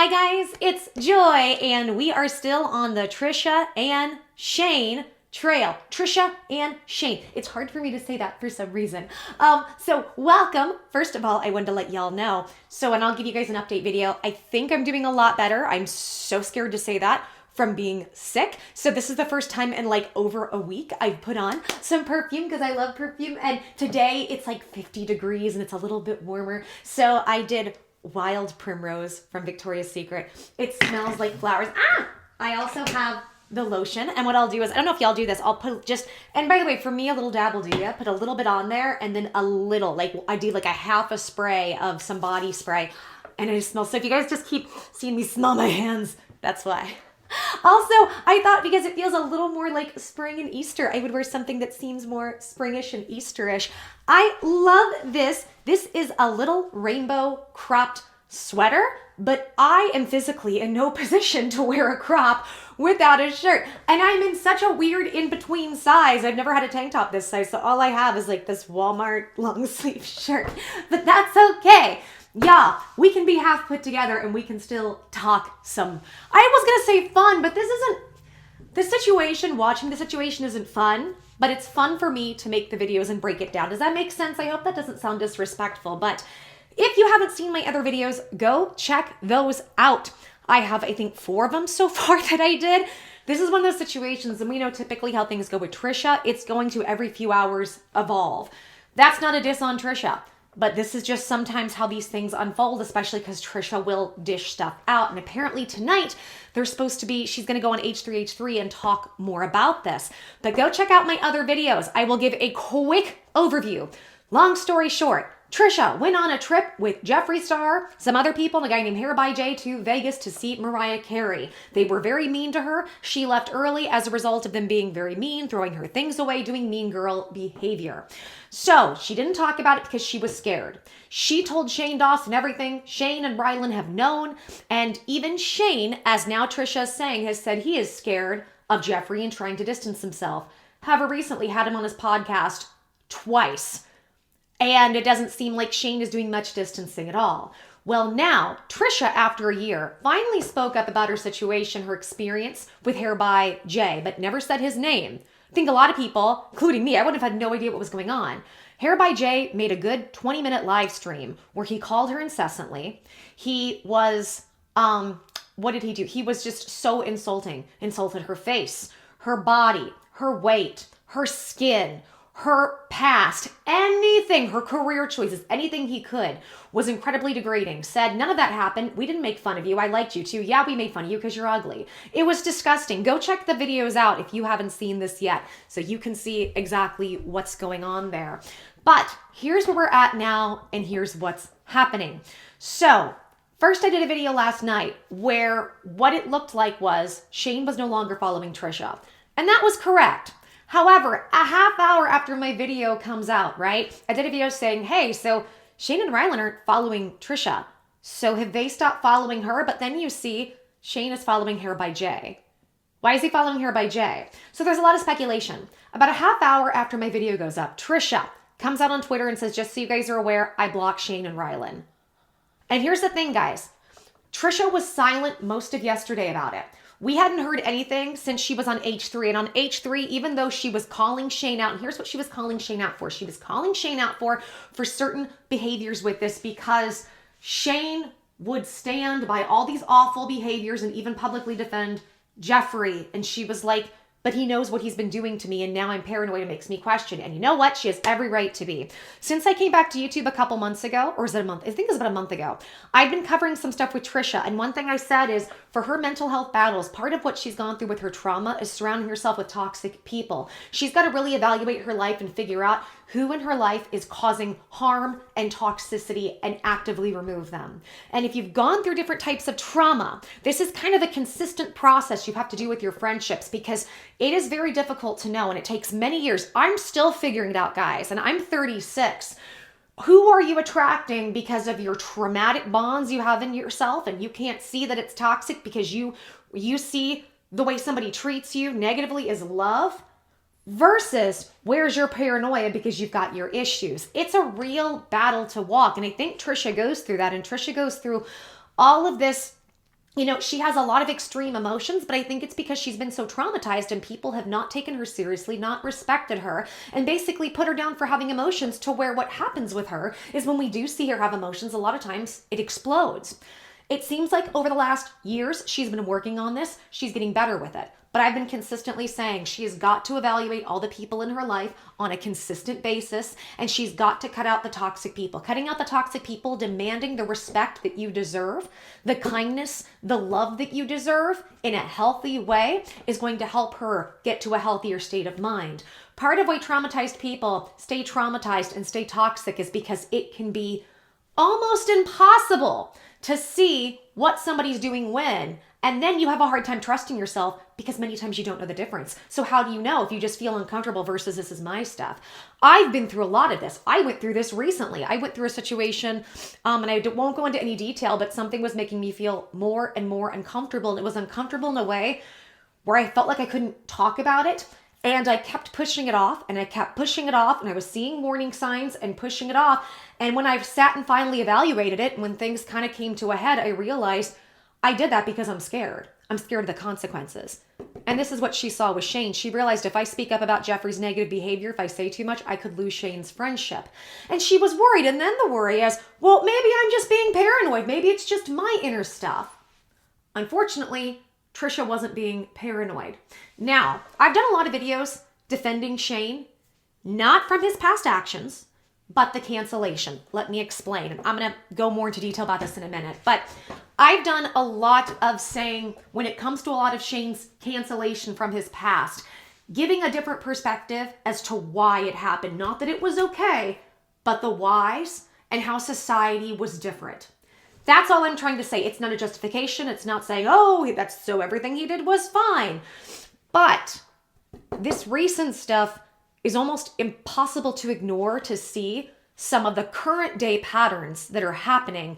Hi guys, it's Joy, and we are still on the Trisha and Shane trail. Trisha and Shane. It's hard for me to say that for some reason. So welcome. First of all, I wanted to let y'all know. And I'll give you guys an update video. I think I'm doing a lot better. I'm so scared to say that from being sick. So this is the first time in like over a week I've put on some perfume because I love perfume. And today it's like 50 degrees and it's a little bit warmer. So I did Wild Primrose from Victoria's Secret. It smells like flowers. I also have the lotion, and what I'll do is, I don't know if y'all do this, I'll put just, and by the way, for me, a little dab will do ya. Put a little bit on there, and then a little, like I do like a half a spray of some body spray, and it just smells, so if you guys just keep seeing me smell my hands, that's why. Also, I thought because it feels a little more like spring and Easter, I would wear something that seems more springish and Easterish. I love this. This is a little rainbow cropped sweater, but I am physically in no position to wear a crop without a shirt. And I'm in such a weird in-between size. I've never had a tank top this size, so all I have is like this Walmart long sleeve shirt. But that's okay. Yeah, we can be half put together and we can still talk some, I was gonna say fun, but watching the situation isn't fun, but it's fun for me to make the videos and break it down. Does that make sense? I hope that doesn't sound disrespectful, but if you haven't seen my other videos, go check those out. I have, I think, 4 of them so far that I did. This is one of those situations, and we know typically how things go with Trisha. It's going to every few hours evolve. That's not a diss on Trisha. But this is just sometimes how these things unfold, especially because Trisha will dish stuff out. And apparently tonight, she's going to go on H3H3 and talk more about this. But go check out my other videos. I will give a quick overview. Long story short, Trisha went on a trip with jeffreestar, some other people, and a guy named hairbyjay to Vegas to see Mariah Carey. They were very mean to her. She left early as a result of them being very mean, throwing her things away, doing mean girl behavior. So she didn't talk about it because she was scared. She told Shane Dawson everything Shane and Ryland have known. And even Shane, as now Trisha is saying, has said he is scared of Jeffree and trying to distance himself. However, recently had him on his podcast twice. And it doesn't seem like Shane is doing much distancing at all. Well, now, Trisha, after a year, finally spoke up about her situation, her experience with hairbyjay, but never said his name. I think a lot of people, including me, I would have had no idea what was going on. hairbyjay made a good 20-minute live stream where he called her incessantly. He was, what did he do? He was just so insulting. Insulted her face, her body, her weight, her skin, her past, anything, her career choices, anything he could, was incredibly degrading. Said, none of that happened. We didn't make fun of you. I liked you too. Yeah, we made fun of you because you're ugly. It was disgusting. Go check the videos out if you haven't seen this yet, so you can see exactly what's going on there. But here's where we're at now, and here's what's happening. So first, I did a video last night where what it looked like was Shane was no longer following Trisha. And that was correct. However, a half hour after my video comes out, right, I did a video saying, hey, so Shane and Ryland aren't following Trisha. So have they stopped following her? But then you see Shane is following hairbyjay. Why is he following hairbyjay? So there's a lot of speculation. About a half hour after my video goes up, Trisha comes out on Twitter and says, just so you guys are aware, I blocked Shane and Ryland. And here's the thing, guys. Trisha was silent most of yesterday about it. We hadn't heard anything since she was on H3. And on H3, even though she was calling Shane out, and here's what she was calling Shane out for. She was calling Shane out for certain behaviors with this because Shane would stand by all these awful behaviors and even publicly defend Jeffree. And she was like, but he knows what he's been doing to me, and now I'm paranoid. It makes me question. And you know what? She has every right to be. Since I came back to YouTube a couple months ago, or is it a month? I think it was about a month ago. I've been covering some stuff with Trisha, and one thing I said is for her mental health battles, part of what she's gone through with her trauma is surrounding herself with toxic people. She's got to really evaluate her life and figure out who in her life is causing harm and toxicity and actively remove them. And if you've gone through different types of trauma, this is kind of a consistent process you have to do with your friendships because it is very difficult to know and it takes many years. I'm still figuring it out, guys, and I'm 36. Who are you attracting because of your traumatic bonds you have in yourself and you can't see that it's toxic because you see the way somebody treats you negatively as love? Versus where's your paranoia because you've got your issues. It's a real battle to walk. And I think Trisha goes through that. And Trisha goes through all of this she has a lot of extreme emotions, but I think it's because she's been so traumatized and people have not taken her seriously, not respected her, and basically put her down for having emotions, to where what happens with her is when we do see her have emotions, a lot of times it explodes. It seems like over the last years, she's been working on this. She's getting better with it. But I've been consistently saying she's got to evaluate all the people in her life on a consistent basis, and she's got to cut out the toxic people. Cutting out the toxic people, demanding the respect that you deserve, the kindness, the love that you deserve in a healthy way is going to help her get to a healthier state of mind. Part of why traumatized people stay traumatized and stay toxic is because it can be almost impossible to see what somebody's doing when. And then you have a hard time trusting yourself because many times you don't know the difference. So how do you know if you just feel uncomfortable versus this is my stuff? I've been through a lot of this. I went through this recently. I went through a situation, and I won't go into any detail, but something was making me feel more and more uncomfortable. And it was uncomfortable in a way where I felt like I couldn't talk about it. And I kept pushing it off, and I kept pushing it off, and I was seeing warning signs and pushing it off. And when I sat and finally evaluated it, when things kind of came to a head, I realized I did that because I'm scared. I'm scared of the consequences. And this is what she saw with Shane. She realized if I speak up about Jeffree's negative behavior, if I say too much, I could lose Shane's friendship. And she was worried. And then the worry is, well, maybe I'm just being paranoid. Maybe it's just my inner stuff. Unfortunately, Trisha wasn't being paranoid. Now, I've done a lot of videos defending Shane, not from his past actions, but the cancellation. Let me explain. I'm going to go more into detail about this in a minute. But I've done a lot of saying, when it comes to a lot of Shane's cancellation from his past, giving a different perspective as to why it happened. Not that it was okay, but the whys and how society was different. That's all I'm trying to say. It's not a justification. It's not saying, oh, that's so everything he did was fine. But this recent stuff is almost impossible to ignore, to see some of the current day patterns that are happening.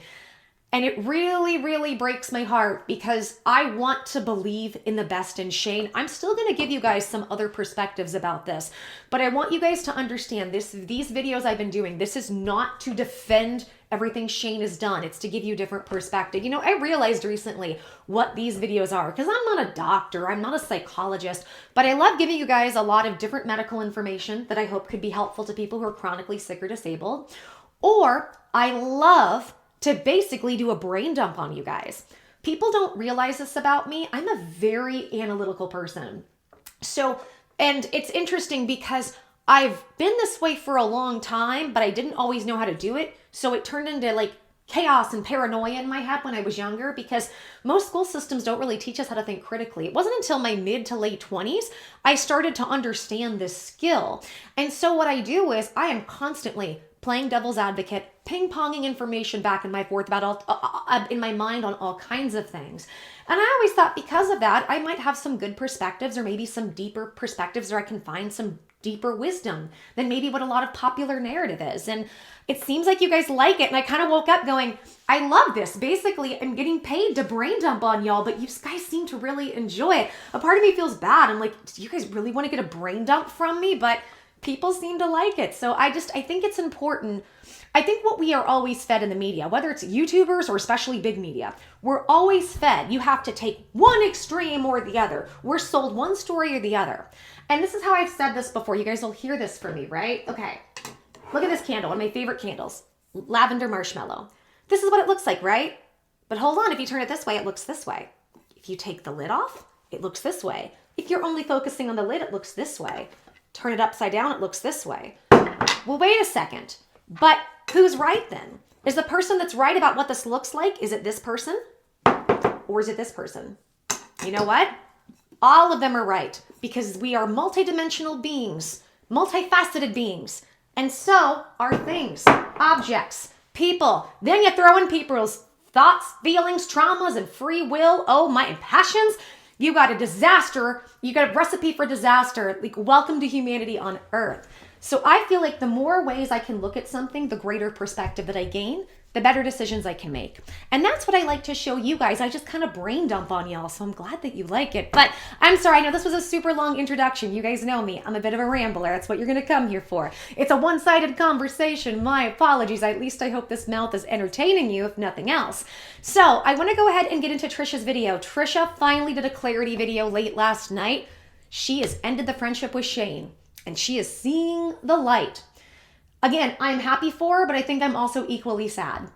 And it really, really breaks my heart because I want to believe in the best in Shane. I'm still going to give you guys some other perspectives about this, but I want you guys to understand these videos I've been doing, this is not to defend everything Shane has done. It's to give you a different perspective. I realized recently what these videos are because I'm not a doctor, I'm not a psychologist, but I love giving you guys a lot of different medical information that I hope could be helpful to people who are chronically sick or disabled. Or I love to basically do a brain dump on you guys. People don't realize this about me. I'm a very analytical person. And it's interesting because I've been this way for a long time, but I didn't always know how to do it. So it turned into like chaos and paranoia in my head when I was younger because most school systems don't really teach us how to think critically. It wasn't until my mid to late 20s I started to understand this skill. And so what I do is I am constantly playing devil's advocate, ping-ponging information back and forth about in my mind on all kinds of things. And I always thought because of that, I might have some good perspectives or maybe some deeper perspectives, or I can find some deeper wisdom than maybe what a lot of popular narrative is. And it seems like you guys like it. And I kind of woke up going, I love this. Basically, I'm getting paid to brain dump on y'all, but you guys seem to really enjoy it. A part of me feels bad. I'm like, do you guys really want to get a brain dump from me? But people seem to like it. So I think it's important. I think what we are always fed in the media, whether it's YouTubers or especially big media, we're always fed. You have to take one extreme or the other. We're sold one story or the other. And this is how I've said this before. You guys will hear this from me, right? Okay. Look at this candle, one of my favorite candles, lavender marshmallow. This is what it looks like, right? But hold on, if you turn it this way, it looks this way. If you take the lid off, it looks this way. If you're only focusing on the lid, it looks this way. Turn it upside down, it looks this way. Well, wait a second. But who's right then? Is the person that's right about what this looks like, is it this person? Or is it this person? You know what? All of them are right because we are multidimensional beings, multifaceted beings. And so are things, objects, people. Then you throw in people's thoughts, feelings, traumas, and free will. Oh my, and passions. You got a disaster. You got a recipe for disaster. Like, welcome to humanity on Earth. So I feel like the more ways I can look at something, the greater perspective that I gain, the better decisions I can make. And that's what I like to show you guys. I just kind of brain dump on y'all, so I'm glad that you like it. But I'm sorry, I know this was a super long introduction. You guys know me. I'm a bit of a rambler. That's what you're going to come here for. It's a one-sided conversation. My apologies. At least I hope this mouth is entertaining you, if nothing else. So I want to go ahead and get into Trisha's video. Trisha finally did a clarity video late last night. She has ended the friendship with Shane, and she is seeing the light. Again, I'm happy for her, but I think I'm also equally sad.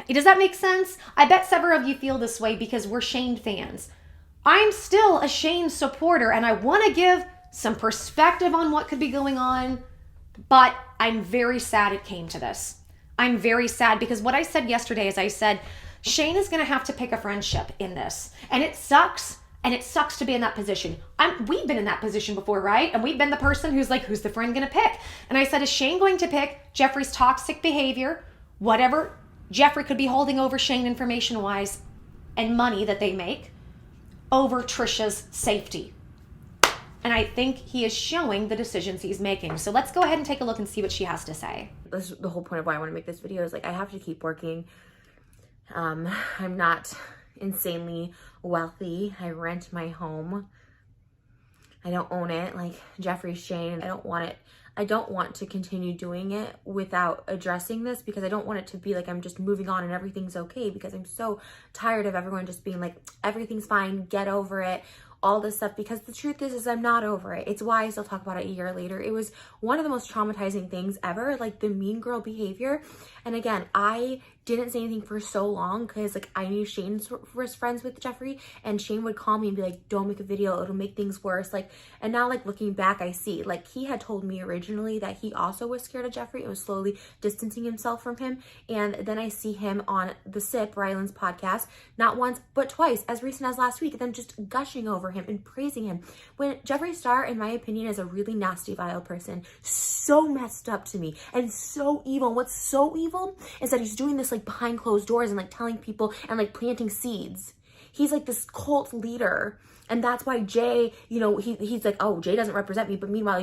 Does that make sense? I bet several of you feel this way because we're Shane fans. I'm still a Shane supporter, and I want to give some perspective on what could be going on, but I'm very sad it came to this. I'm very sad because what I said yesterday is I said, Shane is going to have to pick a friendship in this, and it sucks. And it sucks to be in that position. We've been in that position before, right? And we've been the person who's like, who's the friend gonna pick? And I said, is Shane going to pick Jeffree's toxic behavior, whatever Jeffree could be holding over Shane information-wise, and money that they make, over Trisha's safety? And I think he is showing the decisions he's making. So let's go ahead and take a look and see what she has to say. This is the whole point of why I want to make this video, is like, I have to keep working. I'm not insanely wealthy. I rent my home. I don't own it like Jeffree, Shane. I don't want to continue doing it without addressing this, because I don't want it to be like I'm just moving on and everything's okay, because I'm so tired of everyone just being like, everything's fine, get over it, all this stuff, because the truth is I'm not over it. It's why I still talk about it a year later. It was one of the most traumatizing things ever, like the mean girl behavior. And again, I didn't say anything for so long because like I knew Shane was friends with Jeffree, and Shane would call me and be like, don't make a video, it'll make things worse. Like, and now like looking back, I see like he had told me originally that he also was scared of Jeffree and was slowly distancing himself from him. And then I see him on the Sip, Ryland's podcast, not once but twice, as recent as last week, them just gushing over him and praising him, when Jeffree, in my opinion, is a really nasty, vile person. So messed up to me and so evil. And what's so evil is that he's doing this like behind closed doors and like telling people and like planting seeds. He's like this cult leader, and that's why Jay, you know, he's like, oh, Jay doesn't represent me, but meanwhile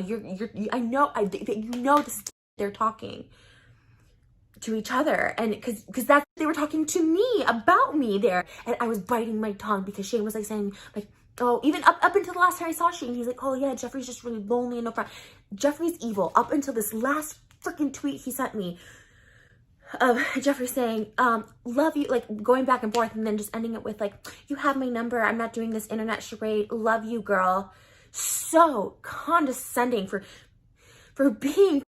I know this, they're talking to each other, and because that's, they were talking to me about me there, and I was biting my tongue because Shane was like saying like, oh, even up until the last time I saw Shane, he's like, oh yeah, Jeffree's just really lonely and no friend. Jeffree's evil up until this last freaking tweet he sent me of Jeffree saying, love you, like going back and forth, and then just ending it with like, you have my number, I'm not doing this internet charade, love you, girl. So condescending for being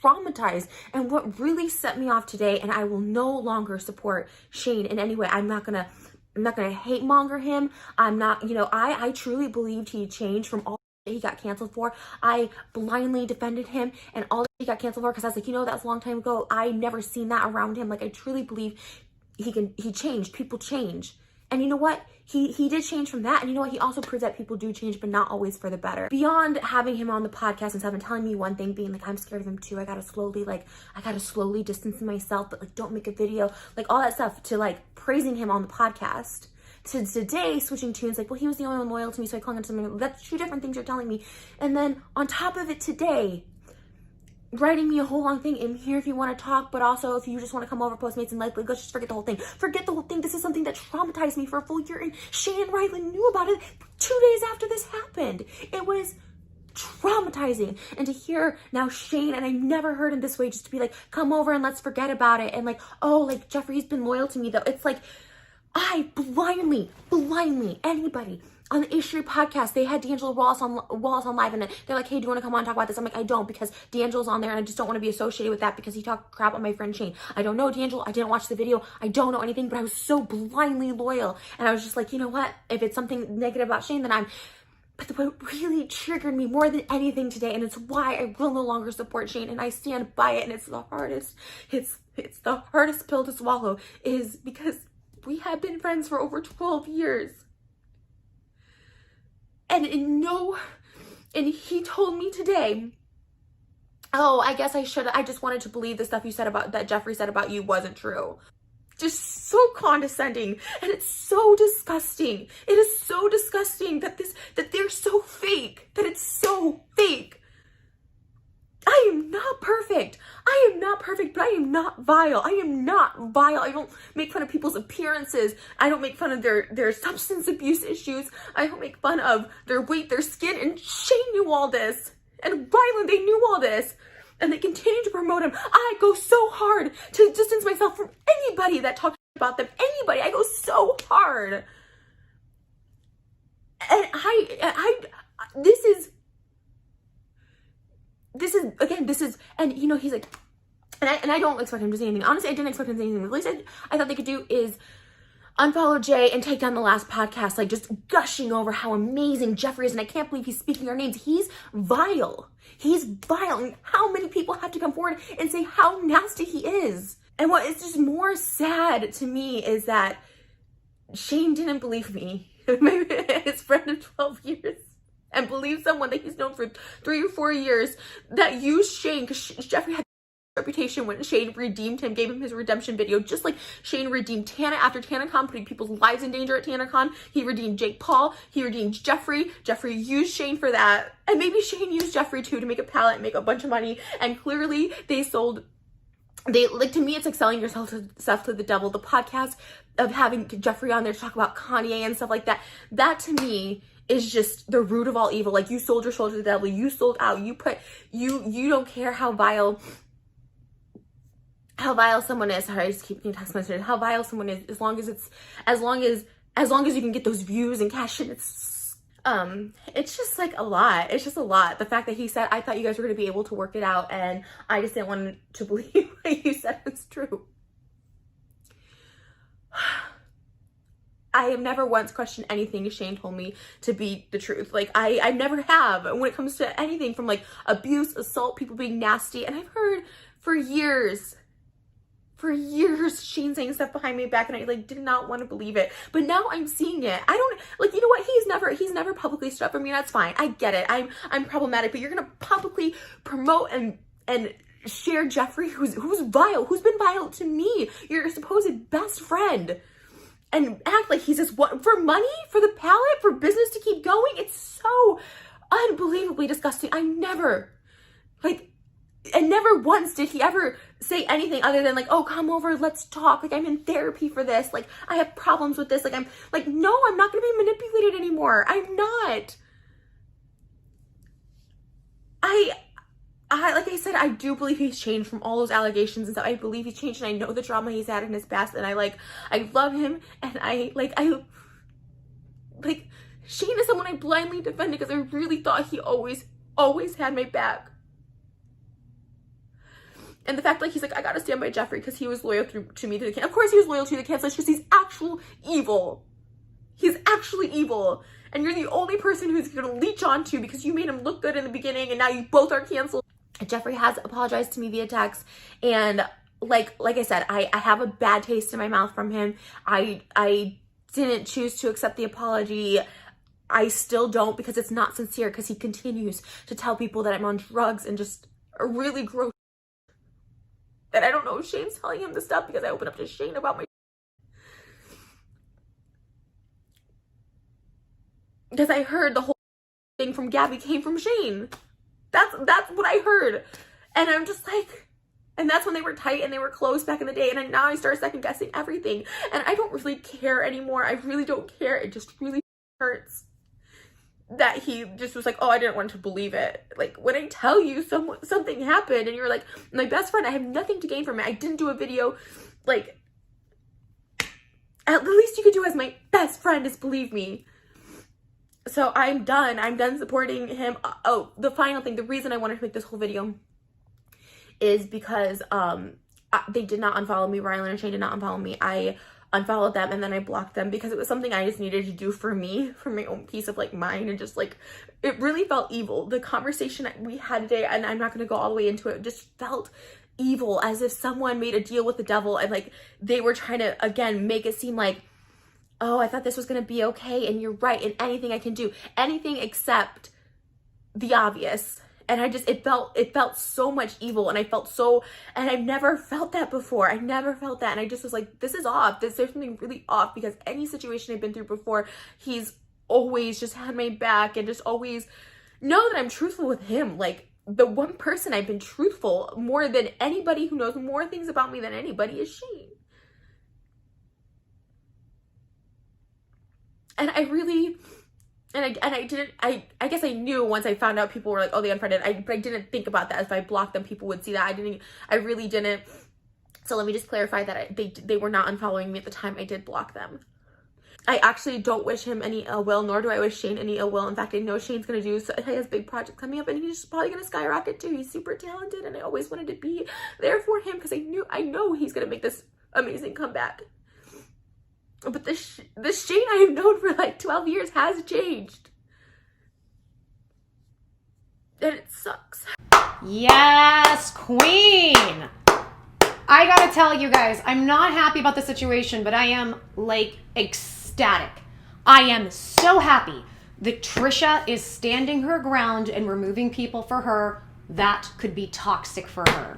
traumatized. And what really set me off today, and I will no longer support Shane in any way. I'm not gonna hate monger him. I'm not, you know, I truly believed he changed from all that he got canceled for. I blindly defended him and all that he got canceled for, because I was like, you know, that was a long time ago. I never seen that around him. Like, I truly believe he changed. People change. And you know what? He did change from that. And you know what? He also proves that people do change, but not always for the better. Beyond having him on the podcast and stuff and telling me one thing, being like, I'm scared of him too. I gotta slowly distance myself, but like, don't make a video, like all that stuff, to like praising him on the podcast. To today, switching tunes, like, well, he was the only one loyal to me, so I clung to something. That's two different things you're telling me. And then on top of it today, writing me a whole long thing, I'm here if you want to talk, but also if you just want to come over, Postmates, and like, let's just forget the whole thing. Forget the whole thing. This is something that traumatized me for a full year, and Shane and Ryland knew about it 2 days after this happened. It was traumatizing. And to hear now Shane, and I never heard him this way, just to be like, come over and let's forget about it, and like, oh, like Jeffree's been loyal to me though. It's like, I blindly, anybody on the Issue podcast, they had D'Angelo Wallace on live, and they're like, hey, do you want to come on and talk about this? I'm like, I don't, because D'Angelo's on there, and I just don't want to be associated with that because he talked crap on my friend Shane. I don't know D'Angelo. I didn't watch the video. I don't know anything, but I was so blindly loyal. And I was just like, you know what? If it's something negative about Shane, then but what really triggered me more than anything today, and it's why I will no longer support Shane, and I stand by it, and it's the hardest pill to swallow, is because we have been friends for over 12 years. And he told me today, oh, I guess I just wanted to believe the stuff you said about, that Jeffree said about you wasn't true. Just so condescending, and it's so disgusting. It is so disgusting that they're so fake, that it's so fake. I am not perfect. But I am not vile. I am not vile. I don't make fun of people's appearances. I don't make fun of their substance abuse issues. I don't make fun of their weight, their skin. And Shane knew all this. And Ryland, they knew all this. And they continue to promote him. I go so hard to distance myself from anybody that talks about them. Anybody. I go so hard. And this is, and you know, he's like, and I don't expect him to say anything. Honestly, I didn't expect him to say anything. The least I thought they could do is unfollow Jay and take down the last podcast, like just gushing over how amazing Jeffree is, and I can't believe he's speaking our names. He's vile. He's vile. And how many people have to come forward and say how nasty he is? And what is just more sad to me is that Shane didn't believe me, his friend of 12 years, and believe someone that he's known for 3 or 4 years that used Shane, because Jeffree had reputation when Shane redeemed him, gave him his redemption video, just like Shane redeemed Tana after TanaCon, putting people's lives in danger at TanaCon. He redeemed Jake Paul. He redeemed Jeffree. Jeffree used Shane for that. And maybe Shane used Jeffree too to make a palette and make a bunch of money. And clearly like, to me, it's like selling yourself to the devil. The podcast of having Jeffree on there to talk about Kanye and stuff like that, that to me is just the root of all evil. Like, you sold your soul to the devil. You sold out. You don't care how vile someone is. Sorry, I just keep getting text messages. How vile someone is, as long as you can get those views and cash in. It's just like a lot. It's just a lot. The fact that he said, I thought you guys were going to be able to work it out, and I just didn't want to believe what you said was true. I have never once questioned anything Shane told me to be the truth. Like, I never have when it comes to anything from like abuse, assault, people being nasty. And I've heard for years Shane saying stuff behind my back, and I like did not want to believe it. But now I'm seeing it. I don't like, you know what? He's never publicly stood up for me. That's fine. I get it. I'm problematic, but you're gonna publicly promote and share Jeffree, who's vile, who's been vile to me, your supposed best friend, and act like he's just what for money, for the palette, for business to keep going. It's so unbelievably disgusting. And never once did he ever say anything other than like, oh, come over, let's talk. Like, I'm in therapy for this. Like, I have problems with this. Like, I'm like, no, I'm not going to be manipulated anymore. I'm not. Like I said, I do believe he's changed from all those allegations and stuff. I believe he's changed, and I know the drama he's had in his past, and I love him, and I Shane is someone I blindly defended because I really thought he always had my back. And the fact, like, he's like, I gotta stand by Jeffree because he was loyal to me through the cancel. Of course he was loyal to the cancel. It's just he's actual evil. He's actually evil. And you're the only person who's gonna leech onto because you made him look good in the beginning, and now you both are canceled. Jeffree has apologized to me via text, and like I said, I have a bad taste in my mouth from him. I didn't choose to accept the apology. I still don't, because it's not sincere, because he continues to tell people that I'm on drugs and just a really gross. And I don't know if Shane's telling him this stuff because I opened up to Shane about my, because I heard the whole thing from Gabby came from Shane. That's what I heard. And I'm just like, and that's when they were tight and they were close back in the day. And now I start second guessing everything. And I don't really care anymore. I really don't care. It just really hurts that he just was like, oh, I didn't want to believe it. Like, when I tell you something happened and you're like, my best friend, I have nothing to gain from it. I didn't do a video. Like, at the least you could do as my best friend is believe me. So I'm done. I'm done supporting him. Oh, the final thing, the reason I wanted to make this whole video is because they did not unfollow me. Ryland and Shady did not unfollow me. I unfollowed them and then I blocked them because it was something I just needed to do for me, for my own peace of like mind, and just like, it really felt evil. The conversation we had today, and I'm not going to go all the way into it, just felt evil, as if someone made a deal with the devil and like they were trying to, again, make it seem like, oh, I thought this was going to be okay, and you're right, and anything I can do, anything except the obvious. And I just, it felt so much evil, and I felt so, and I've never felt that before. I never felt that, and I just was like, this is off. There's something really off, because any situation I've been through before, he's always just had my back and just always know that I'm truthful with him. Like, the one person I've been truthful more than anybody who knows more things about me than anybody is Shane. And I really, and I didn't, I guess I knew once I found out people were like, oh, they unfriended, but I didn't think about that. If I blocked them, people would see that. I really didn't. So let me just clarify that they were not unfollowing me at the time I did block them. I actually don't wish him any ill will, nor do I wish Shane any ill will. In fact, I know Shane's going to do, so he has big projects coming up, and he's probably going to skyrocket too. He's super talented, and I always wanted to be there for him because I know he's going to make this amazing comeback. But the Shane I have known for like 12 years has changed. And it sucks. Yes, queen. I gotta tell you guys, I'm not happy about the situation, but I am like ecstatic. I am so happy that Trisha is standing her ground and removing people for her that could be toxic for her.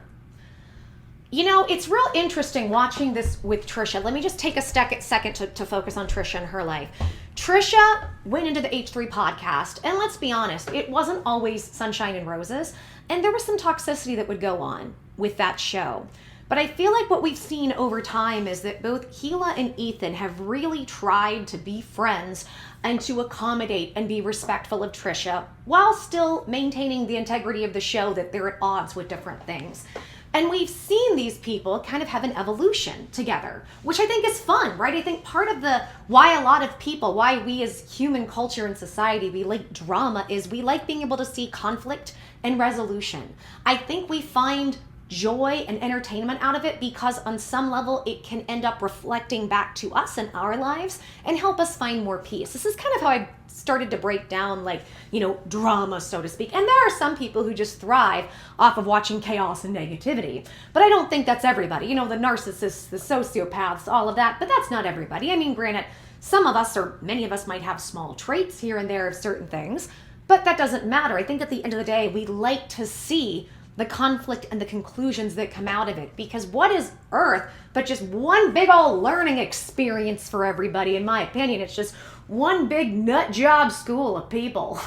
You know, it's real interesting watching this with Trisha. Let me just take a second to focus on Trisha and her life. Trisha went into the H3 podcast, and let's be honest, it wasn't always sunshine and roses, and there was some toxicity that would go on with that show. But I feel like what we've seen over time is that both Hila and Ethan have really tried to be friends and to accommodate and be respectful of Trisha while still maintaining the integrity of the show, that they're at odds with different things. And we've seen these people kind of have an evolution together, which I think is fun, right? I think part of why a lot of people, why we as human culture and society, we like drama, is we like being able to see conflict and resolution. I think we find joy and entertainment out of it because on some level it can end up reflecting back to us in our lives and help us find more peace. This is kind of how I started to break down, like, you know, drama, so to speak. And there are some people who just thrive off of watching chaos and negativity, but I don't think that's everybody. You know, the narcissists, the sociopaths, all of that, but that's not everybody. I mean, granted, some of us, or many of us, might have small traits here and there of certain things, but that doesn't matter. I think at the end of the day, we like to see the conflict and the conclusions that come out of it, because what is Earth but just one big old learning experience for everybody? In my opinion, it's just one big nut job school of people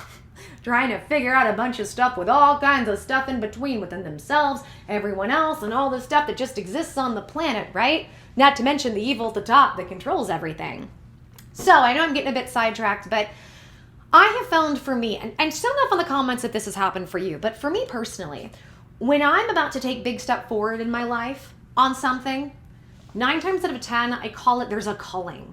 trying to figure out a bunch of stuff with all kinds of stuff in between within themselves, everyone else, and all the stuff that just exists on the planet, right? Not to mention the evil at the top that controls everything. So I know I'm getting a bit sidetracked, but I have found for me, and sound off in the comments if this has happened for you, but for me personally, when I'm about to take a big step forward in my life on something, 9 times out of 10, I call it there's a culling.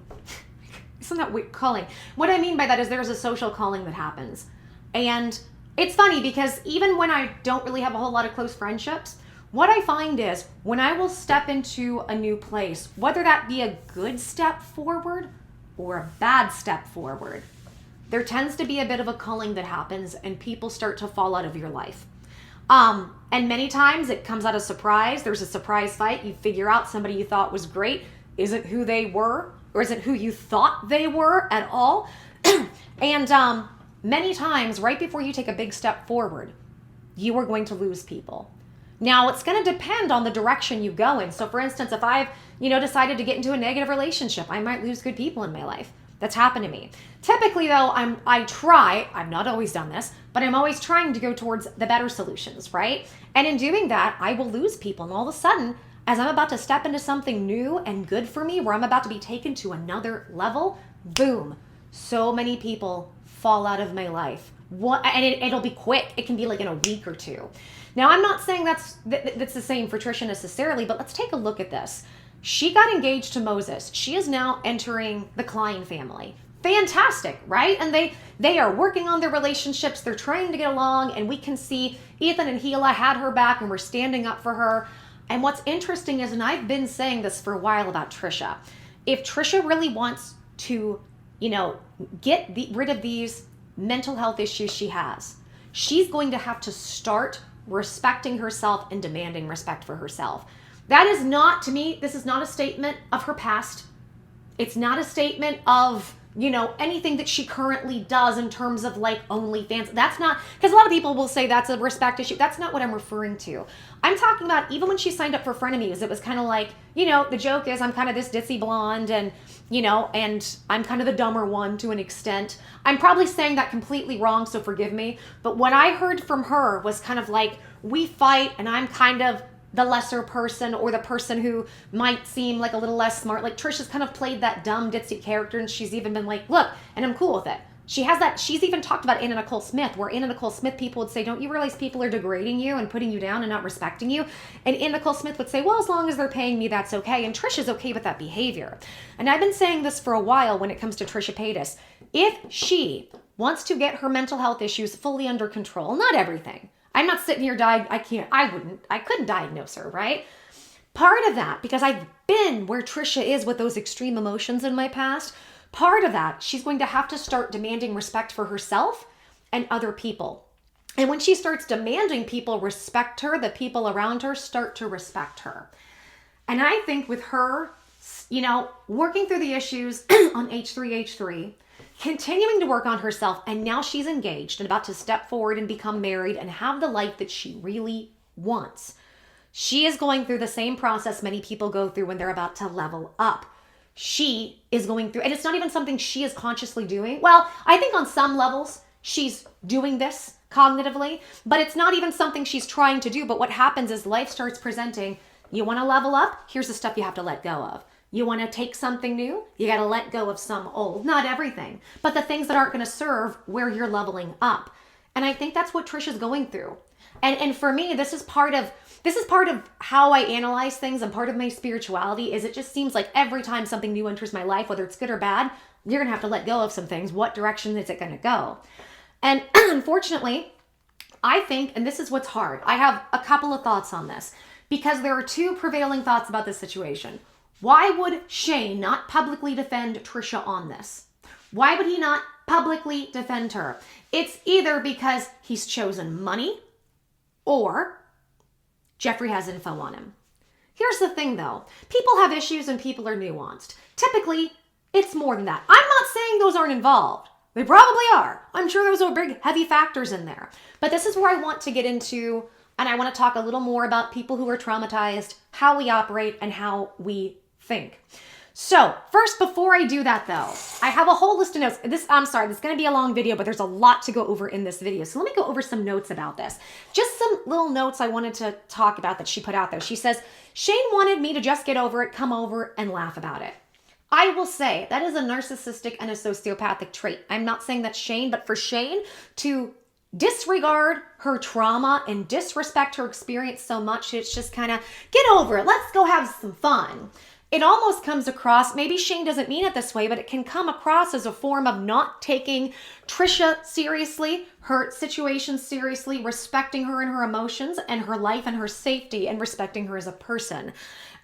Isn't that weird? Culling. What I mean by that is there's a social culling that happens. And it's funny because even when I don't really have a whole lot of close friendships, what I find is when I will step into a new place, whether that be a good step forward or a bad step forward, there tends to be a bit of a culling that happens and people start to fall out of your life. And many times it comes out of surprise. There's a surprise fight. You figure out somebody you thought was great isn't who they were, or isn't who you thought they were at all. And many times right before you take a big step forward, you are going to lose people. Now, it's going to depend on the direction you go in. So for instance, if I've, decided to get into a negative relationship, I might lose good people in my life. That's happened to me. Typically though, I've not always done this, but I'm always trying to go towards the better solutions, right? And in doing that, I will lose people. And all of a sudden, as I'm about to step into something new and good for me, where I'm about to be taken to another level, boom, so many people fall out of my life. And it'll be quick. It can be like in a week or two. Now, I'm not saying that's the same for Trisha necessarily, but let's take a look at this. She got engaged to Moses. She is now entering the Klein family. Fantastic, right? And they are working on their relationships. They're trying to get along, and we can see Ethan and Hila had her back and were standing up for her. And what's interesting is, and I've been saying this for a while about Trisha, if Trisha really wants to, get rid of these mental health issues she has, she's going to have to start respecting herself and demanding respect for herself. That is not, to me, this is not a statement of her past. It's not a statement of, anything that she currently does in terms of like OnlyFans. That's not, because a lot of people will say that's a respect issue. That's not what I'm referring to. I'm talking about even when she signed up for frenemies, it was kind of like, the joke is I'm kind of this ditzy blonde and, and I'm kind of the dumber one to an extent. I'm probably saying that completely wrong, so forgive me. But what I heard from her was kind of like, we fight and I'm kind of the lesser person or the person who might seem like a little less smart. Like Trisha's kind of played that dumb ditzy character, and she's even been like, look, and I'm cool with it. She has that. She's even talked about Anna Nicole Smith, where Anna Nicole Smith people would say, don't you realize people are degrading you and putting you down and not respecting you? And Anna Nicole Smith would say, well, as long as they're paying me, that's okay. And Trisha's okay with that behavior. And I've been saying this for a while when it comes to Trisha Paytas. If she wants to get her mental health issues fully under control, not everything. I'm not sitting here I couldn't diagnose her, right? Part of that, because I've been where Trisha is with those extreme emotions in my past, part of that, she's going to have to start demanding respect for herself and other people. And when she starts demanding people respect her, the people around her start to respect her. And I think with her, working through the issues on H3H3, continuing to work on herself, and now she's engaged and about to step forward and become married and have the life that she really wants. She is going through the same process many people go through when they're about to level up. She is going through, and it's not even something she is consciously doing. Well, I think on some levels she's doing this cognitively, but it's not even something she's trying to do. But what happens is life starts presenting, you want to level up? Here's the stuff you have to let go of. You want to take something new? You got to let go of some old. Not everything, but the things that aren't going to serve where you're leveling up. And I think that's what Trisha's going through. And for me, this is part of how I analyze things, and part of my spirituality is it just seems like every time something new enters my life, whether it's good or bad, you're going to have to let go of some things. What direction is it going to go? And unfortunately, I think, and this is what's hard, I have a couple of thoughts on this, because there are two prevailing thoughts about this situation. Why would Shane not publicly defend Trisha on this? Why would he not publicly defend her? It's either because he's chosen money or Jeffree has info on him. Here's the thing though. People have issues and people are nuanced. Typically, it's more than that. I'm not saying those aren't involved. They probably are. I'm sure those are big, heavy factors in there. But this is where I want to get into, and I want to talk a little more about people who are traumatized, how we operate, and how we think. So first, before I do that though, I have a whole list of notes. This is going to be a long video, but there's a lot to go over in this video. So let me go over some notes about this. Just some little notes I wanted to talk about that she put out there. She says, Shane wanted me to just get over it, come over and laugh about it. I will say that is a narcissistic and a sociopathic trait. I'm not saying that's Shane, but for Shane to disregard her trauma and disrespect her experience so much, it's just kind of, get over it. Let's go have some fun. It almost comes across, maybe Shane doesn't mean it this way, but it can come across as a form of not taking Trisha seriously, her situation seriously, respecting her and her emotions and her life and her safety, and respecting her as a person.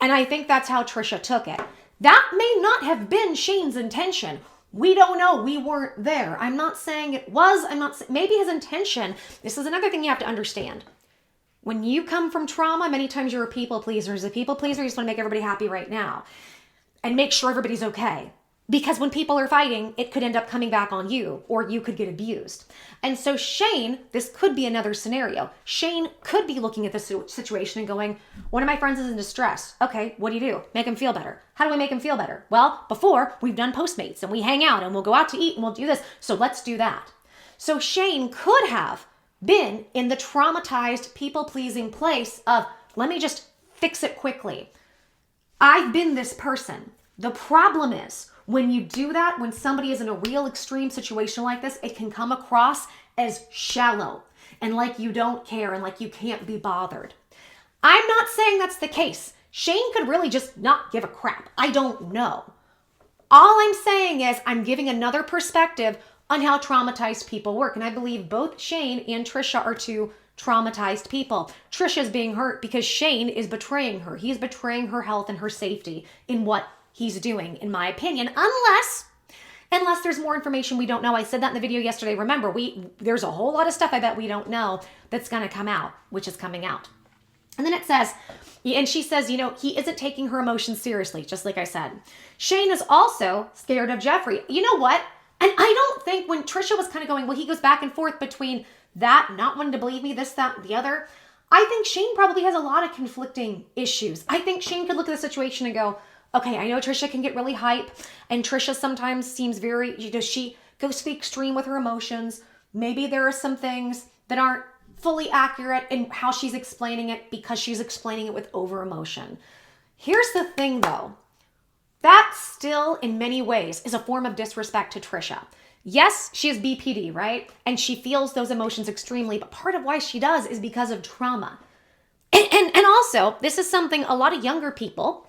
And I think that's how Trisha took it. That may not have been Shane's intention. We don't know. We weren't there. I'm not saying it was. Maybe his intention, this is another thing you have to understand. When you come from trauma, many times you're a people pleaser. As a people pleaser, you just want to make everybody happy right now and make sure everybody's okay. Because when people are fighting, it could end up coming back on you, or you could get abused. And so Shane, this could be another scenario. Shane could be looking at this situation and going, one of my friends is in distress. Okay, what do? Make him feel better. How do we make him feel better? Well, before, we've done Postmates and we hang out and we'll go out to eat and we'll do this. So let's do that. So Shane could have been in the traumatized, people-pleasing place of, let me just fix it quickly. I've been this person. The problem is, when you do that, when somebody is in a real extreme situation like this, it can come across as shallow and like you don't care and like you can't be bothered. I'm not saying that's the case. Shane could really just not give a crap. I don't know. All I'm saying is I'm giving another perspective on how traumatized people work. And I believe both Shane and Trisha are two traumatized people. Trisha's being hurt because Shane is betraying her. He's betraying her health and her safety in what he's doing, in my opinion, unless there's more information we don't know. I said that in the video yesterday. Remember, there's a whole lot of stuff I bet we don't know that's going to come out, which is coming out. And then it says, and she says, he isn't taking her emotions seriously, just like I said. Shane is also scared of Jeffree. You know what? And I don't think when Trisha was kind of going, well, he goes back and forth between that, not wanting to believe me, this, that, the other. I think Shane probably has a lot of conflicting issues. I think Shane could look at the situation and go, okay, I know Trisha can get really hype, and Trisha sometimes seems very, she goes to the extreme with her emotions. Maybe there are some things that aren't fully accurate in how she's explaining it because she's explaining it with over emotion. Here's the thing though. That still, in many ways, is a form of disrespect to Trisha. Yes, she is BPD, right? And she feels those emotions extremely, but part of why she does is because of trauma. And also, this is something a lot of younger people,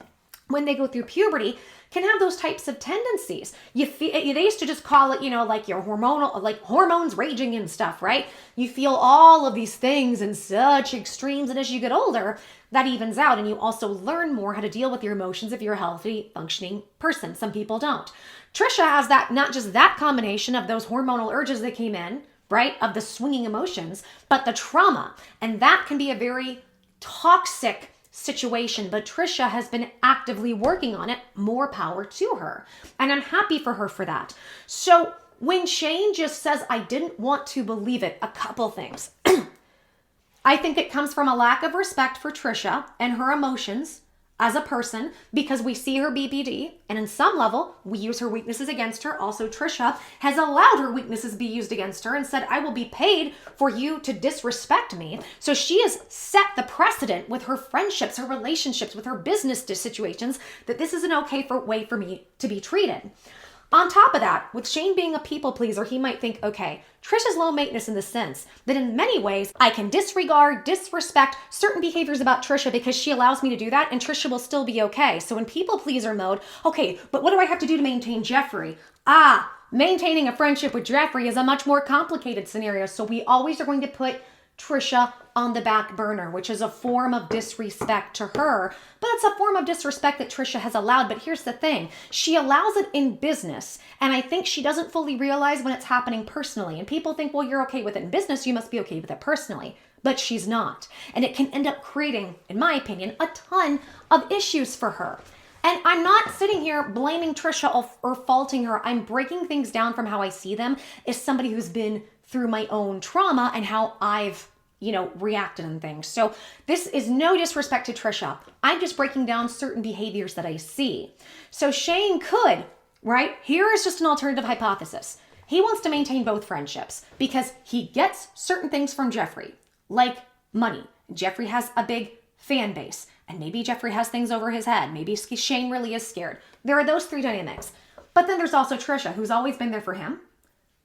when they go through puberty, can have those types of tendencies. They used to just call it, like your hormonal, like hormones raging and stuff, right? You feel all of these things in such extremes, and as you get older, that evens out, and you also learn more how to deal with your emotions if you're a healthy, functioning person. Some people don't. Trisha has that, not just that combination of those hormonal urges that came in, right, of the swinging emotions, but the trauma, and that can be a very toxic situation, but Trisha has been actively working on it. More power to her. And I'm happy for her for that. So when Shane just says, I didn't want to believe it, a couple things. I think it comes from a lack of respect for Trisha and her emotions as a person, because we see her BPD, and in some level, we use her weaknesses against her. Also, Trisha has allowed her weaknesses be used against her and said, I will be paid for you to disrespect me. So she has set the precedent with her friendships, her relationships, with her business situations, that this is an okay way for me to be treated. On top of that, with Shane being a people pleaser, he might think, okay, Trisha's low maintenance in the sense that in many ways I can disrespect certain behaviors about Trisha because she allows me to do that, and Trisha will still be okay. So in people pleaser mode, okay, but what do I have to do to maintain Jeffree? Maintaining a friendship with Jeffree is a much more complicated scenario. So we always are going to put Trisha on the back burner, which is a form of disrespect to her, but it's a form of disrespect that Trisha has allowed. But here's the thing, she allows it in business, and I think she doesn't fully realize when it's happening personally. And people think, well, you're okay with it in business, you must be okay with it personally, but she's not. And it can end up creating, in my opinion, a ton of issues for her. And I'm not sitting here blaming Trisha or faulting her. I'm breaking things down from how I see them as somebody who's been through my own trauma and how I've, reacted and things. So this is no disrespect to Trisha. I'm just breaking down certain behaviors that I see. So Shane could, right? Here is just an alternative hypothesis. He wants to maintain both friendships because he gets certain things from Jeffree, like money. Jeffree has a big fan base, and maybe Jeffree has things over his head. Maybe Shane really is scared. There are those three dynamics. But then there's also Trisha, who's always been there for him.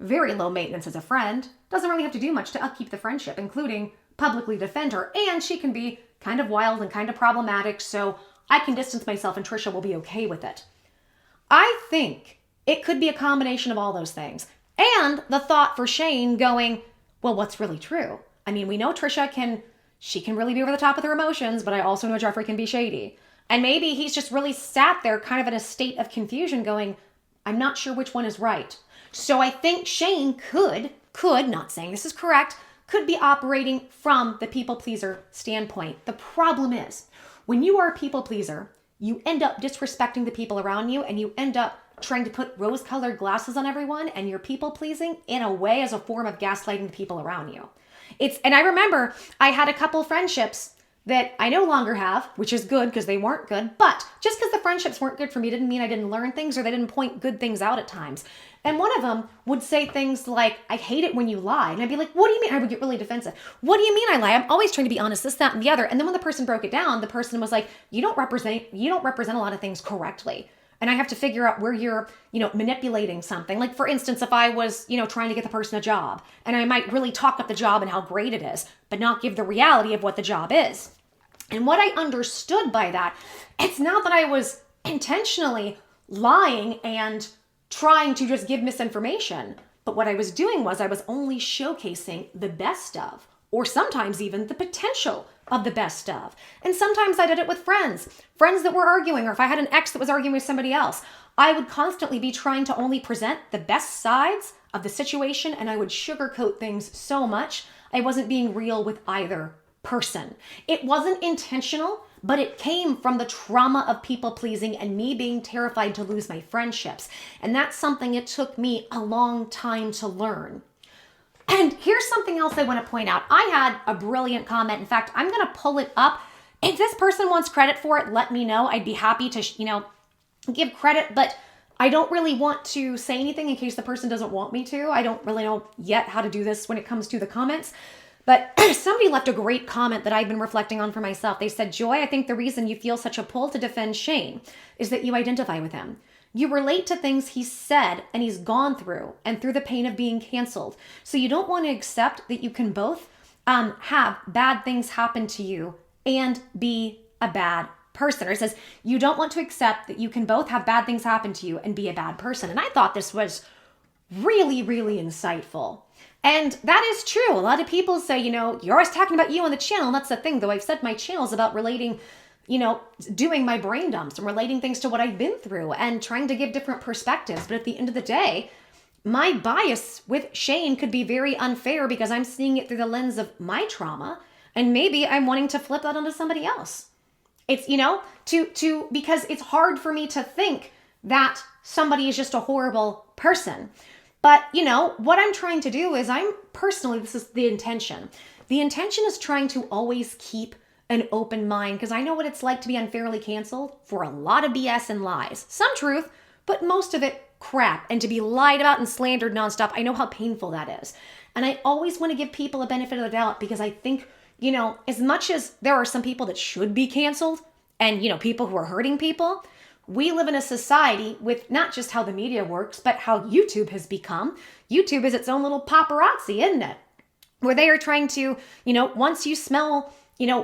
Very low maintenance as a friend, doesn't really have to do much to upkeep the friendship, including publicly defend her, and she can be kind of wild and kind of problematic, so I can distance myself and Trisha will be okay with it. I think it could be a combination of all those things. And the thought for Shane going, well, what's really true? I mean, we know Trisha can really be over the top with her emotions, but I also know Jeffree can be shady. And maybe he's just really sat there kind of in a state of confusion going, I'm not sure which one is right. So I think Shane could, not saying this is correct, could be operating from the people pleaser standpoint. The problem is, when you are a people pleaser, you end up disrespecting the people around you, and you end up trying to put rose-colored glasses on everyone, and you're people pleasing in a way as a form of gaslighting the people around you. And I remember I had a couple friendships that I no longer have, which is good because they weren't good. But just because the friendships weren't good for me didn't mean I didn't learn things or they didn't point good things out at times. And one of them would say things like, I hate it when you lie. And I'd be like, what do you mean? I would get really defensive. What do you mean I lie? I'm always trying to be honest, this, that, and the other. And then when the person broke it down, the person was like, you don't represent a lot of things correctly. And I have to figure out where you're, manipulating something. Like, for instance, if I was, trying to get the person a job, and I might really talk up the job and how great it is, but not give the reality of what the job is. And what I understood by that, it's not that I was intentionally lying and trying to just give misinformation, but what I was doing was I was only showcasing the best of, or sometimes even the potential of the best of. And sometimes I did it with friends that were arguing, or if I had an ex that was arguing with somebody else, I would constantly be trying to only present the best sides of the situation, and I would sugarcoat things so much I wasn't being real with either person. It wasn't intentional, but it came from the trauma of people pleasing and me being terrified to lose my friendships. And that's something it took me a long time to learn. And here's something else I want to point out. I had a brilliant comment. In fact, I'm going to pull it up. If this person wants credit for it, let me know. I'd be happy to, give credit, but I don't really want to say anything in case the person doesn't want me to. I don't really know yet how to do this when it comes to the comments. But somebody left a great comment that I've been reflecting on for myself. They said, Joy, I think the reason you feel such a pull to defend Shane is that you identify with him. You relate to things he said and he's gone through and through the pain of being canceled. So you don't want to accept that you can both have bad things happen to you and be a bad person. Or it says, you don't want to accept that you can both have bad things happen to you and be a bad person. And I thought this was really, really insightful. And that is true. A lot of people say, you're always talking about you on the channel. And that's the thing, though. I've said my channel is about relating, doing my brain dumps and relating things to what I've been through and trying to give different perspectives. But at the end of the day, my bias with Shane could be very unfair because I'm seeing it through the lens of my trauma. And maybe I'm wanting to flip that onto somebody else. It's, because it's hard for me to think that somebody is just a horrible person. But, what I'm trying to do is this is the intention. The intention is trying to always keep an open mind because I know what it's like to be unfairly canceled for a lot of BS and lies. Some truth, but most of it crap. And to be lied about and slandered nonstop, I know how painful that is. And I always want to give people a benefit of the doubt because I think, as much as there are some people that should be canceled and, people who are hurting people, we live in a society with not just how the media works, but how YouTube has become. YouTube is its own little paparazzi, isn't it? Where they are trying to, once you smell,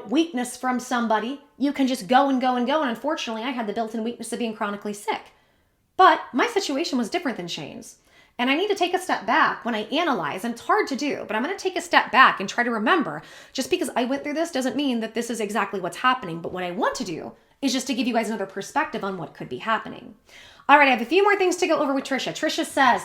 weakness from somebody, you can just go and go and go. And unfortunately, I had the built-in weakness of being chronically sick. But my situation was different than Shane's. And I need to take a step back when I analyze, and it's hard to do, but I'm going to take a step back and try to remember, just because I went through this doesn't mean that this is exactly what's happening. But what I want to do is just to give you guys another perspective on what could be happening. All right, I have a few more things to go over with Trisha. Trisha says,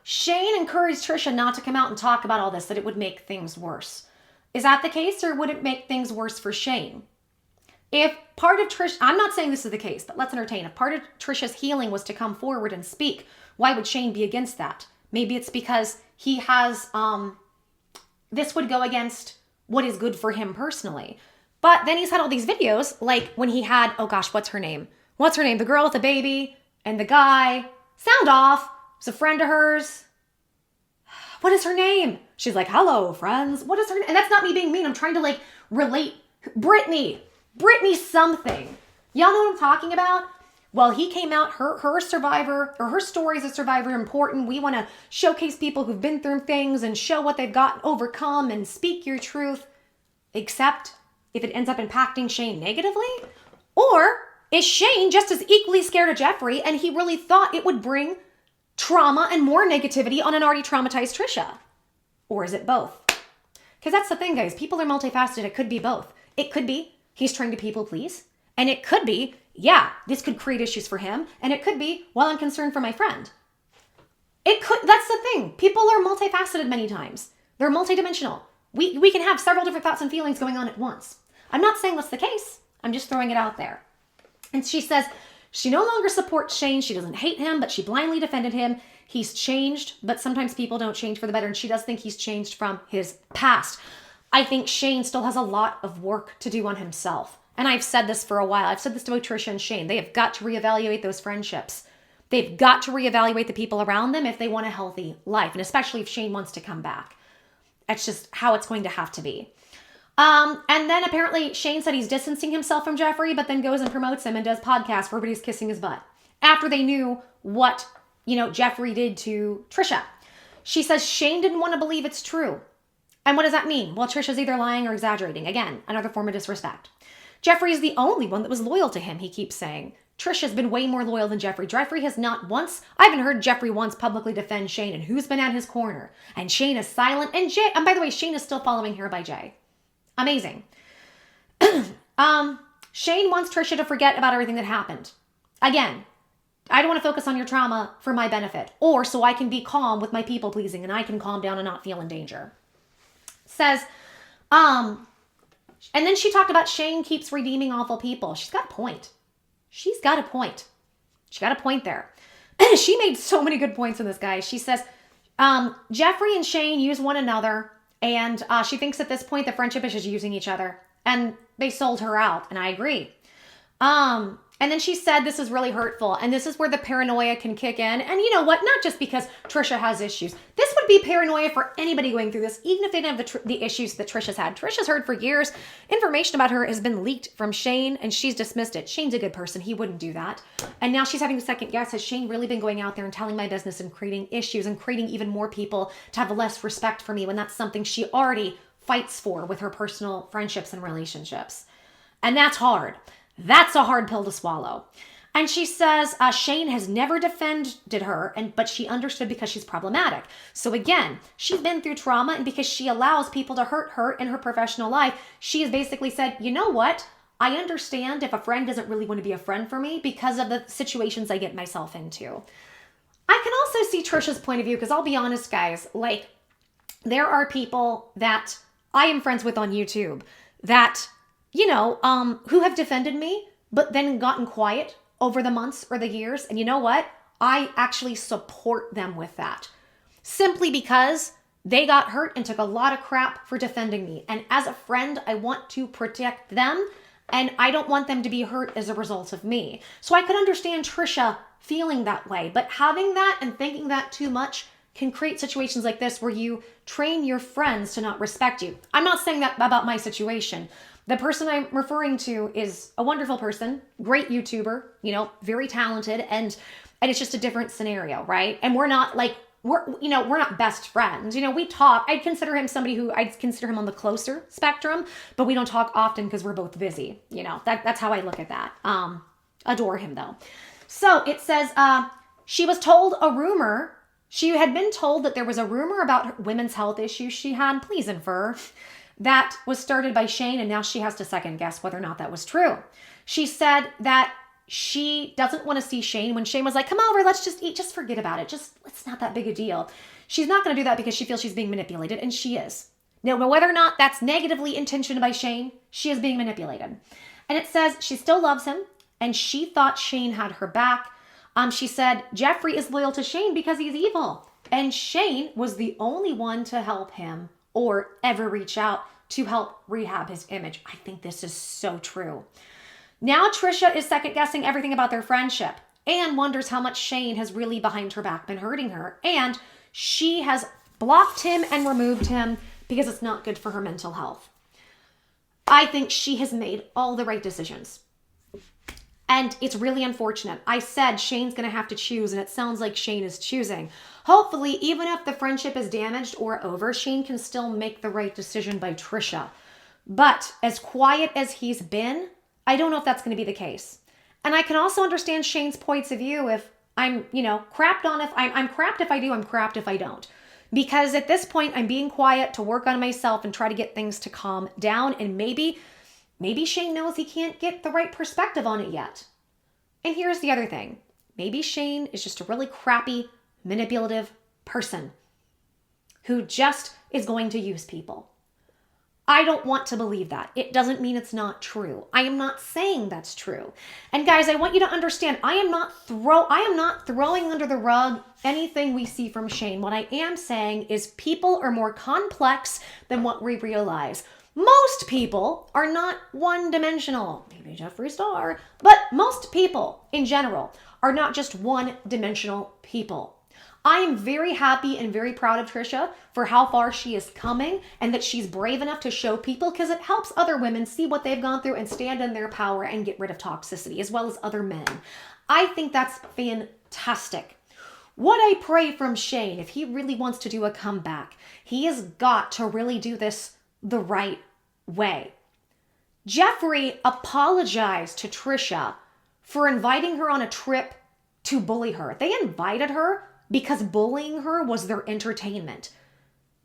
Shane encouraged Trisha not to come out and talk about all this, that it would make things worse. Is that the case, or would it make things worse for Shane? If part of Trisha, I'm not saying this is the case, but let's entertain. If part of Trisha's healing was to come forward and speak, why would Shane be against that? Maybe it's because he has, this would go against what is good for him personally. But then he's had all these videos, like when he had, oh gosh, what's her name? The girl with the baby and the guy. Sound off. Was a friend of hers. What is her name? She's like, hello, friends. What is her name? And that's not me being mean. I'm trying to relate. Brittany something. Y'all know what I'm talking about? Well, he came out, her survivor, or her story as a survivor important. We want to showcase people who've been through things and show what they've gotten overcome and speak your truth. Except if it ends up impacting Shane negatively? Or is Shane just as equally scared of Jeffree and he really thought it would bring trauma and more negativity on an already traumatized Trisha? Or is it both? Because that's the thing, guys. People are multifaceted. It could be both. It could be he's trying to people please. And it could be, yeah, this could create issues for him. And it could be, well, I'm concerned for my friend. That's the thing. People are multifaceted many times. They're multidimensional. We can have several different thoughts and feelings going on at once. I'm not saying that's the case. I'm just throwing it out there. And she says she no longer supports Shane. She doesn't hate him, but she blindly defended him. He's changed, but sometimes people don't change for the better. And she does think he's changed from his past. I think Shane still has a lot of work to do on himself. And I've said this for a while. I've said this to both Trisha and Shane. They have got to reevaluate those friendships. They've got to reevaluate the people around them if they want a healthy life. And especially if Shane wants to come back. That's just how it's going to have to be. And then apparently Shane said he's distancing himself from Jeffree, but then goes and promotes him and does podcasts where everybody's kissing his butt. After they knew what, Jeffree did to Trisha. She says Shane didn't want to believe it's true. And what does that mean? Well, Trisha's either lying or exaggerating. Again, another form of disrespect. Jeffree is the only one that was loyal to him, he keeps saying. Trisha's been way more loyal than Jeffree. Jeffree has not once, I haven't heard Jeffree once publicly defend Shane and who's been at his corner. And Shane is silent. And by the way, Shane is still following hairbyjay. Amazing. Shane wants Trisha to forget about everything that happened. Again, I don't want to focus on your trauma for my benefit or so I can be calm with my people pleasing and I can calm down and not feel in danger. Says, and then she talked about Shane keeps redeeming awful people. She's got a point. She got a point there. She made so many good points in this, guys. She says, Jeffree and Shane use one another, and she thinks at this point the friendship is just using each other, and they sold her out, and I agree. And then she said this is really hurtful, and this is where the paranoia can kick in. And you know what? Not just because Trisha has issues. This would be paranoia for anybody going through this, even if they didn't have the issues that Trisha's had. Trisha's heard for years. Information about her has been leaked from Shane, and she's dismissed it. Shane's a good person. He wouldn't do that. And now she's having a second guess. Has Shane really been going out there and telling my business and creating issues and creating even more people to have less respect for me when that's something she already fights for with her personal friendships and relationships? And that's hard. That's a hard pill to swallow. And she says Shane has never defended her, but she understood because she's problematic. So again, she's been through trauma, and because she allows people to hurt her in her professional life, she has basically said, you know what? I understand if a friend doesn't really want to be a friend for me because of the situations I get myself into. I can also see Trisha's point of view, because I'll be honest, guys, like, there are people that I am friends with on YouTube that, who have defended me, but then gotten quiet over the months or the years. And you know what? I actually support them with that, simply because they got hurt and took a lot of crap for defending me. And as a friend, I want to protect them, and I don't want them to be hurt as a result of me. So I could understand Trisha feeling that way, but having that and thinking that too much can create situations like this where you train your friends to not respect you. I'm not saying that about my situation. The person I'm referring to is a wonderful person, great YouTuber, very talented, and it's just a different scenario, right? And we're not best friends. We talk. I'd consider him on the closer spectrum, but we don't talk often because we're both busy. That's how I look at that. Adore him though. So it says, she was told a rumor. She had been told that there was a rumor about women's health issues she had. Please infer. That was started by Shane, and now she has to second guess whether or not that was true. She said that she doesn't want to see Shane. When Shane was like, come over, let's just eat, just forget about it. It's not that big a deal. She's not going to do that because she feels she's being manipulated, and she is. Now, whether or not that's negatively intentioned by Shane, she is being manipulated. And it says she still loves him, and she thought Shane had her back. She said Jeffree is loyal to Shane because he's evil, and Shane was the only one to help him or ever reach out to help rehab his image. I think this is so true. Now Trisha is second guessing everything about their friendship and wonders how much Shane has really behind her back been hurting her. And she has blocked him and removed him because it's not good for her mental health. I think she has made all the right decisions. And it's really unfortunate. I said Shane's going to have to choose, and it sounds like Shane is choosing. Hopefully, even if the friendship is damaged or over, Shane can still make the right decision by Trisha. But as quiet as he's been, I don't know if that's going to be the case. And I can also understand Shane's points of view if I'm, crapped on if I'm crapped if I do, I'm crapped if I don't. Because at this point, I'm being quiet to work on myself and try to get things to calm down, and maybe Shane knows he can't get the right perspective on it yet. And here's the other thing. Maybe Shane is just a really crappy, manipulative person who just is going to use people. I don't want to believe that. It doesn't mean it's not true. I am not saying that's true. And guys, I want you to understand, I am not throwing under the rug anything we see from Shane. What I am saying is people are more complex than what we realize. Most people are not one-dimensional. Maybe Jeffree Star, but most people in general are not just one-dimensional people. I am very happy and very proud of Trisha for how far she is coming and that she's brave enough to show people, because it helps other women see what they've gone through and stand in their power and get rid of toxicity, as well as other men. I think that's fantastic. What I pray from Shane, if he really wants to do a comeback, he has got to really do this the right way. Jeffree apologized to Trisha for inviting her on a trip to bully her. They invited her because bullying her was their entertainment.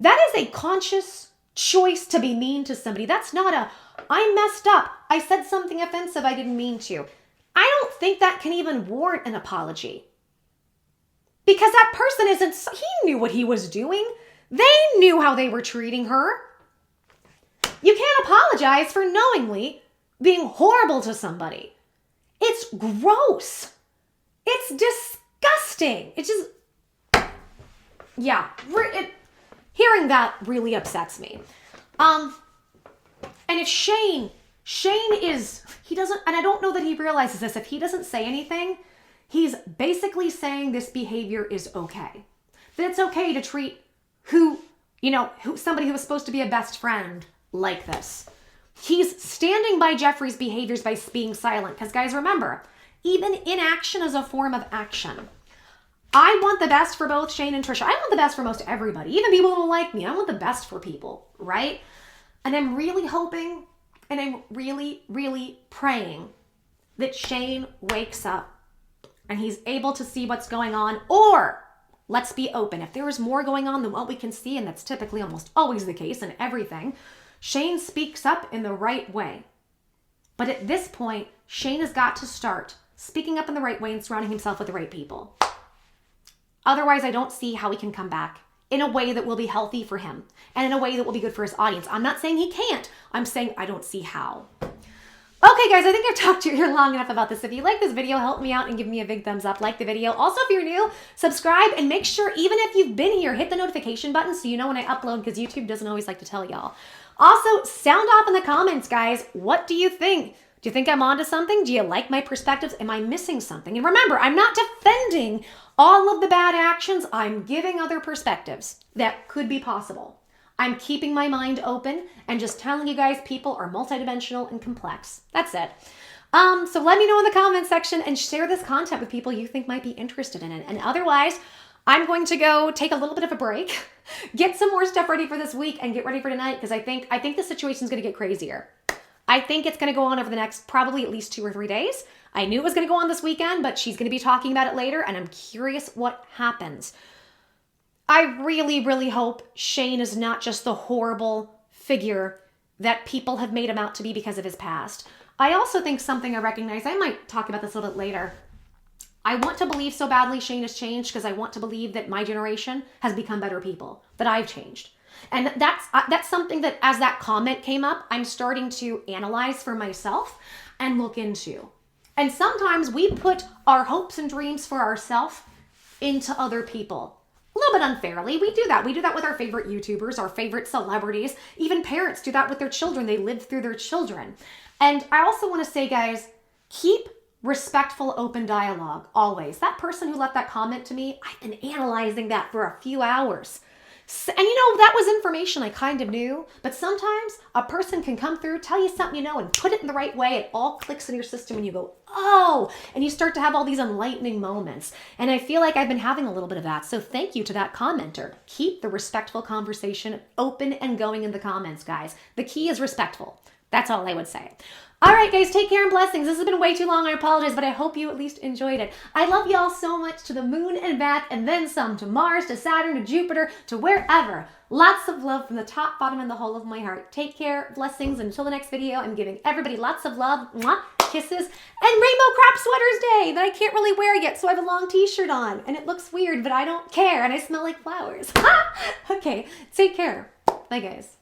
That is a conscious choice to be mean to somebody. That's not I messed up, I said something offensive I didn't mean to. I don't think that can even warrant an apology. Because that person he knew what he was doing. They knew how they were treating her. You can't apologize for knowingly being horrible to somebody. It's gross. It's disgusting. It's just, hearing that really upsets me. And if Shane Shane he doesn't, and I don't know that he realizes this, if he doesn't say anything, he's basically saying this behavior is okay. That it's okay to treat somebody who was supposed to be a best friend like this. He's standing by Jeffree's behaviors by being silent. Because guys, remember, even inaction is a form of action. I want the best for both Shane and Trisha. I want the best for most everybody. Even people who don't like me. I want the best for people, right? And I'm really hoping and I'm really, really praying that Shane wakes up and he's able to see what's going on. Or, let's be open, if there is more going on than what we can see, and that's typically almost always the case in everything, Shane speaks up in the right way. But at this point, Shane has got to start speaking up in the right way and surrounding himself with the right people. Otherwise, I don't see how he can come back in a way that will be healthy for him and in a way that will be good for his audience. I'm not saying he can't. I'm saying I don't see how. Okay, guys, I think I've talked to you here long enough about this. If you like this video, help me out and give me a big thumbs up. Like the video. Also, if you're new, subscribe and make sure, even if you've been here, hit the notification button so you know when I upload, because YouTube doesn't always like to tell y'all. Also, sound off in the comments, guys. What do you think? Do you think I'm onto something? Do you like my perspectives? Am I missing something? And remember, I'm not defending all of the bad actions. I'm giving other perspectives that could be possible. I'm keeping my mind open and just telling you guys people are multidimensional and complex. That's it. So let me know in the comment section and share this content with people you think might be interested in it. And otherwise, I'm going to go take a little bit of a break, get some more stuff ready for this week, and get ready for tonight, because I think the situation is going to get crazier. I think it's going to go on over the next probably at least 2 or 3 days. I knew it was going to go on this weekend, but she's going to be talking about it later, and I'm curious what happens. I really, really hope Shane is not just the horrible figure that people have made him out to be because of his past. I also think something I recognize, I might talk about this a little bit later. I want to believe so badly Shane has changed because I want to believe that my generation has become better people, that I've changed. And that's something that, as that comment came up, I'm starting to analyze for myself and look into. And sometimes we put our hopes and dreams for ourselves into other people. A little bit unfairly. We do that. We do that with our favorite YouTubers, our favorite celebrities. Even parents do that with their children. They live through their children. And I also want to say, guys, keep respectful, open dialogue, always. That person who left that comment to me, I've been analyzing that for a few hours. And that was information I kind of knew, but sometimes a person can come through, tell you something you know, and put it in the right way. It all clicks in your system and you go, oh, and you start to have all these enlightening moments. And I feel like I've been having a little bit of that. So thank you to that commenter. Keep the respectful conversation open and going in the comments, guys. The key is respectful. That's all I would say. All right, guys, take care and blessings. This has been way too long. I apologize, but I hope you at least enjoyed it. I love y'all so much, to the moon and back, and then some, to Mars, to Saturn, to Jupiter, to wherever. Lots of love from the top, bottom, and the whole of my heart. Take care, blessings. Until the next video, I'm giving everybody lots of love, mwah, kisses, and Rainbow Crop Sweaters Day that I can't really wear yet, so I have a long t-shirt on, and it looks weird, but I don't care, and I smell like flowers. Okay, take care. Bye, guys.